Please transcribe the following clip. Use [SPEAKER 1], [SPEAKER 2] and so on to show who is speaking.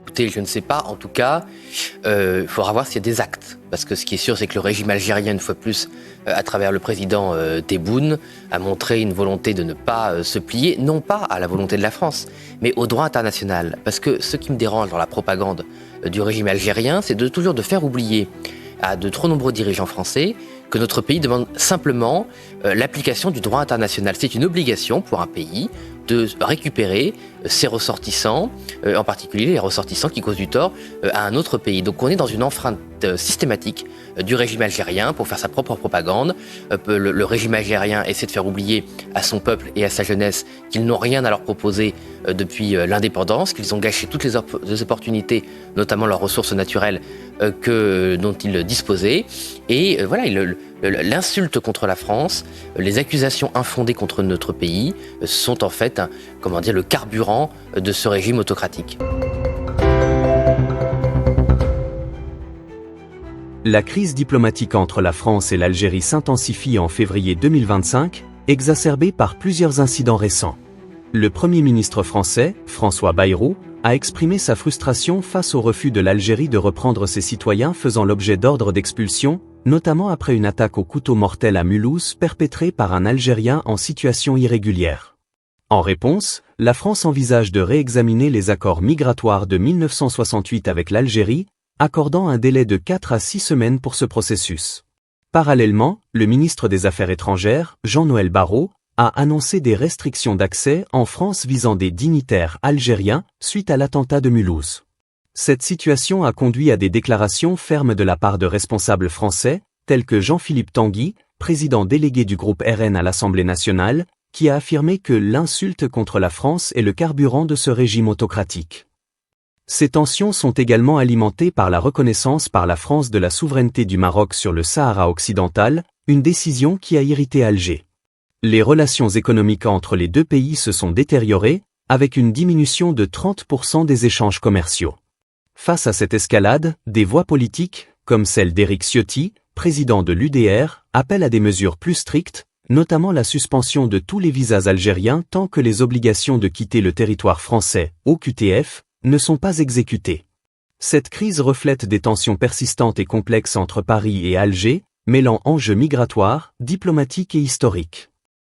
[SPEAKER 1] Écoutez, je ne sais pas. En tout cas, il faudra voir s'il y a des actes. Parce que ce qui est sûr, c'est que le régime algérien, une fois de plus, à travers le président Tebboune, a montré une volonté de ne pas se plier, non pas à la volonté de la France, mais au droit international. Parce que ce qui me dérange dans la propagande du régime algérien, c'est toujours de faire oublier à de trop nombreux dirigeants français que notre pays demande simplement l'application du droit international. C'est une obligation pour un pays de récupérer ses ressortissants, en particulier les ressortissants qui causent du tort à un autre pays. Donc on est dans une enfreinte systématique du régime algérien pour faire sa propre propagande. Le régime algérien essaie de faire oublier à son peuple et à sa jeunesse qu'ils n'ont rien à leur proposer depuis l'indépendance, qu'ils ont gâché toutes les opportunités, notamment leurs ressources naturelles dont ils disposaient. Et voilà, l'insulte contre la France, les accusations infondées contre notre pays sont en fait, le carburant de ce régime autocratique.
[SPEAKER 2] La crise diplomatique entre la France et l'Algérie s'intensifie en février 2025, exacerbée par plusieurs incidents récents. Le Premier ministre français, François Bayrou, a exprimé sa frustration face au refus de l'Algérie de reprendre ses citoyens faisant l'objet d'ordres d'expulsion, notamment après une attaque au couteau mortel à Mulhouse perpétrée par un Algérien en situation irrégulière. En réponse, la France envisage de réexaminer les accords migratoires de 1968 avec l'Algérie, accordant un délai de 4 à 6 semaines pour ce processus. Parallèlement, le ministre des Affaires étrangères, Jean-Noël Barrot, a annoncé des restrictions d'accès en France visant des dignitaires algériens suite à l'attentat de Mulhouse. Cette situation a conduit à des déclarations fermes de la part de responsables français, tels que Jean-Philippe Tanguy, président délégué du groupe RN à l'Assemblée nationale, qui a affirmé que l'insulte contre la France est le carburant de ce régime autocratique. Ces tensions sont également alimentées par la reconnaissance par la France de la souveraineté du Maroc sur le Sahara occidental, une décision qui a irrité Alger. Les relations économiques entre les deux pays se sont détériorées, avec une diminution de 30% des échanges commerciaux. Face à cette escalade, des voix politiques, comme celle d'Éric Ciotti, président de l'UDR, appellent à des mesures plus strictes, notamment la suspension de tous les visas algériens tant que les obligations de quitter le territoire français, OQTF, ne sont pas exécutées. Cette crise reflète des tensions persistantes et complexes entre Paris et Alger, mêlant enjeux migratoires, diplomatiques et historiques.